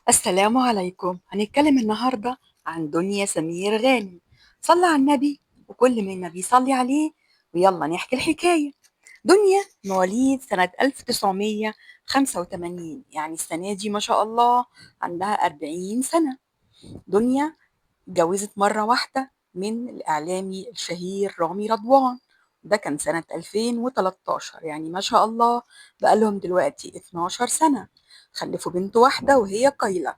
السلام عليكم. هنتكلم النهاردة عن دنيا سمير غانم. صلى على النبي وكل منا بيصلي عليه، ويلا نحكي الحكاية. دنيا مواليد سنة 1985، يعني السنة دي ما شاء الله عندها 40 سنة. دنيا اتجوزت مرة واحدة من الإعلامي الشهير رامي رضوان، ده كان سنة 2013، يعني ما شاء الله بقالهم دلوقتي 12 سنة. خلفوا بنت واحدة وهي قايلة.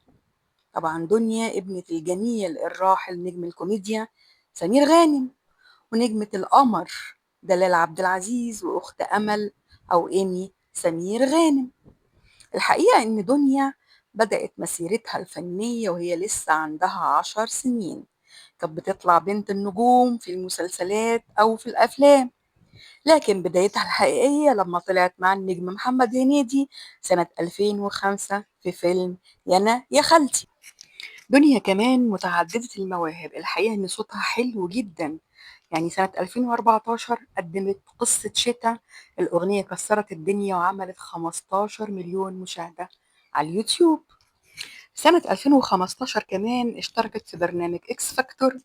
طبعا دنيا ابنة الجميل الراحل نجم الكوميديا سمير غانم، ونجمة القمر دلال عبد العزيز، وأخت أمل أو إيمي سمير غانم. الحقيقة إن دنيا بدأت مسيرتها الفنية وهي لسه عندها 10 سنين. كانت بتطلع بنت النجوم في المسلسلات أو في الأفلام، لكن بدايتها الحقيقية لما طلعت مع النجم محمد هنيدي سنة 2005 في فيلم يانا يا خالتي. دنيا كمان متعددة المواهب، الحقيقة إن صوتها حلو جدا. يعني سنة 2014 قدمت قصة شتاء، الأغنية كسرت الدنيا وعملت 15 مليون مشاهدة على اليوتيوب. سنة 2015 كمان اشتركت في برنامج إكس فاكتور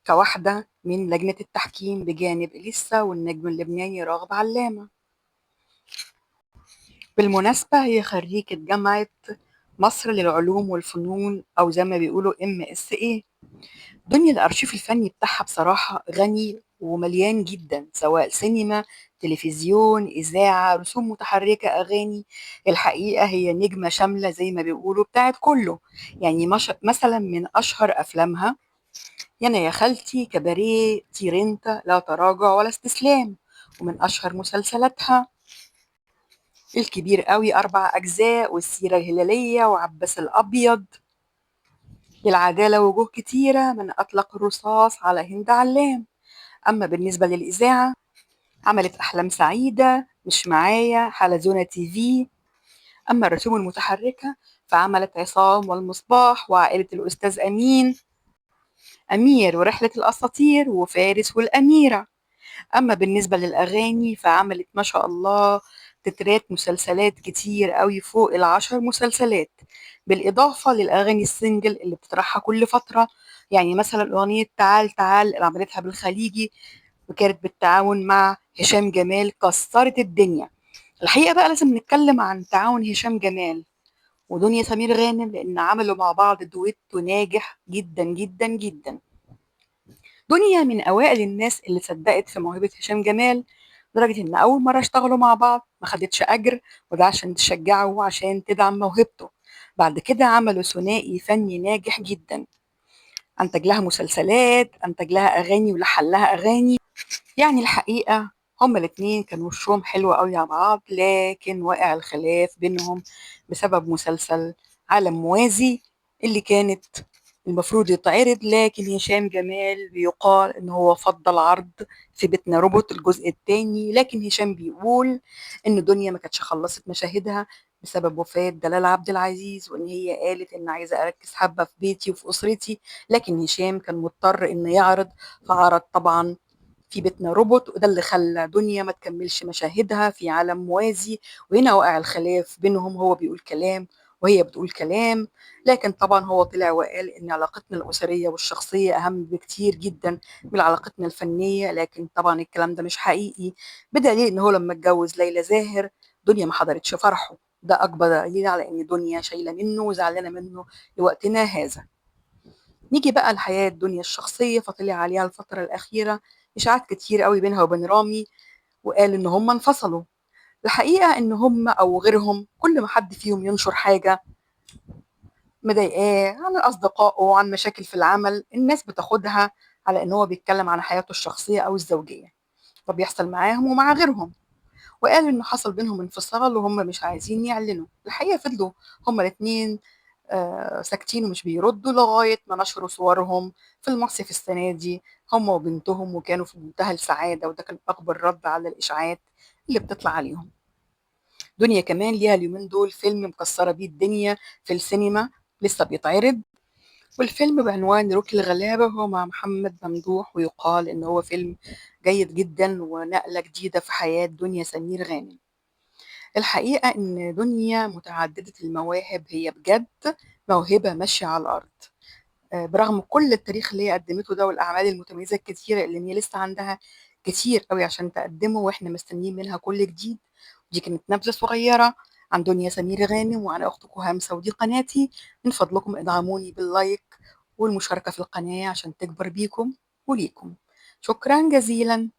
كواحدة من لجنة التحكيم بجانب إليسا والنجم اللبناني راغب علامة. بالمناسبة هي خريجة جامعة مصر للعلوم والفنون، أو زي ما بيقولوا MSA. دنيا الأرشيف الفني بتاعها بصراحة غني ومليان جدا، سواء سينما، تلفزيون، إذاعة، رسوم متحركة، أغاني. الحقيقة هي نجمة شاملة زي ما بيقولوا بتاعت كله. يعني مثلا من أشهر أفلامها يانا يا خالتي، كباريه، طير انت، لا تراجع ولا استسلام. ومن أشهر مسلسلاتها الكبير قوي 4 أجزاء، والسيرة الهلالية، وعباس الأبيض. للعدالة وجوه كتيرة، من أطلق الرصاص على هند علام. أما بالنسبة للإذاعة عملت أحلام سعيدة، مش معايا، حلزونة تي في. أما الرسوم المتحركة فعملت عصام والمصباح وعائلة الأستاذ أمين أمير ورحلة الأساطير وفارس والأميرة. أما بالنسبة للأغاني فعملت ما شاء الله تترات مسلسلات كتير قوي، فوق ال10 مسلسلات، بالإضافة للأغاني السنجل اللي بتطرحها كل فترة. يعني مثلا أغنية تعال تعال اللي عملتها بالخليجي، وكانت بالتعاون مع هشام جمال، كسرت الدنيا. الحقيقة بقى لازم نتكلم عن تعاون هشام جمال ودنيا سمير غانم، لأن عملوا مع بعض دويتو ناجح جدا جدا جدا. دنيا من أوائل الناس اللي صدقت في موهبة هشام جمال، لدرجة إن أول مرة اشتغلوا مع بعض ما خدتش أجر، وده عشان تشجعه وعشان تدعم موهبته. بعد كده عملوا ثنائي فني ناجح جدا، أنتج لها مسلسلات، أنتج لها أغاني، ولحن لها أغاني. يعني الحقيقة هما الاتنين كان وشهم حلو قوي على بعض، لكن وقع الخلاف بينهم بسبب مسلسل عالم موازي اللي كانت المفروض يتعرض، لكن هشام جمال بيقال ان هو فضل عرض في بيتنا روبوت الجزء الثاني، لكن هشام بيقول ان دنيا ما كانتش خلصت مشاهدها بسبب وفاة دلال عبد العزيز، وان هي قالت ان عايزة اركز حبة في بيتي وفي اسرتي، لكن هشام كان مضطر انه يعرض، فعرض طبعا في بيتنا روبوت، وده اللي خلى دنيا ما تكملش مشاهدها في عالم موازي. وهنا وقع الخلاف بينهم، هو بيقول كلام وهي بتقول كلام. لكن طبعا هو طلع وقال ان علاقتنا الاسريه والشخصيه اهم بكتير جدا من علاقتنا الفنيه، لكن طبعا الكلام ده مش حقيقي، بدليل ان هو لما اتجوز ليلى زاهر دنيا ما حضرتش فرحه. ده اكبر دليل على ان دنيا شايله منه وزعلانه منه لوقتنا هذا. نيجي بقى لحياة دنيا الشخصية، فطلع عليها الفترة الأخيرة إشاعات كتير قوي بينها وبين رامي، وقال إن هم انفصلوا. الحقيقة إن هم أو غيرهم كل ما حد فيهم ينشر حاجة مضايقاه عن أصدقائه وعن مشاكل في العمل، الناس بتاخدها على إن هو بيتكلم عن حياته الشخصية أو الزوجية، فبيحصل معاهم ومع غيرهم. وقال إنه حصل بينهم انفصال وهم مش عايزين يعلنوا. الحقيقة فضلوا هما الاتنين ساكتين ومش بيردوا لغاية ما نشروا صورهم في المصيف السنة دي، هما وبنتهم، وكانوا في منتهى السعادة، وده كان أكبر رد على الإشاعات اللي بتطلع عليهم. دنيا كمان ليها اليومين دول فيلم مكسرة بيه الدنيا في السينما، لسه بيتعرض، والفيلم بعنوان روكي الغلابة، هو مع محمد ممدوح، ويقال إن هو فيلم جيد جدا ونقلة جديدة في حياة دنيا سمير غانم. الحقيقة إن دنيا متعددة المواهب هي بجد موهبة ماشية على الأرض. برغم كل التاريخ اللي هي قدّمته ده والأعمال المتميزة الكتيرة اللي هي لسه عندها كتير أوي عشان تقدّمه وإحنا مستنيين منها كل جديد. ودي كانت نبذة صغيرة عن دنيا سمير غانم، وأنا أختكم هامسة ودي قناتي. من فضلكم ادعموني باللايك والمشاركة في القناة عشان تكبر بيكم وليكم. شكرًا جزيلًا.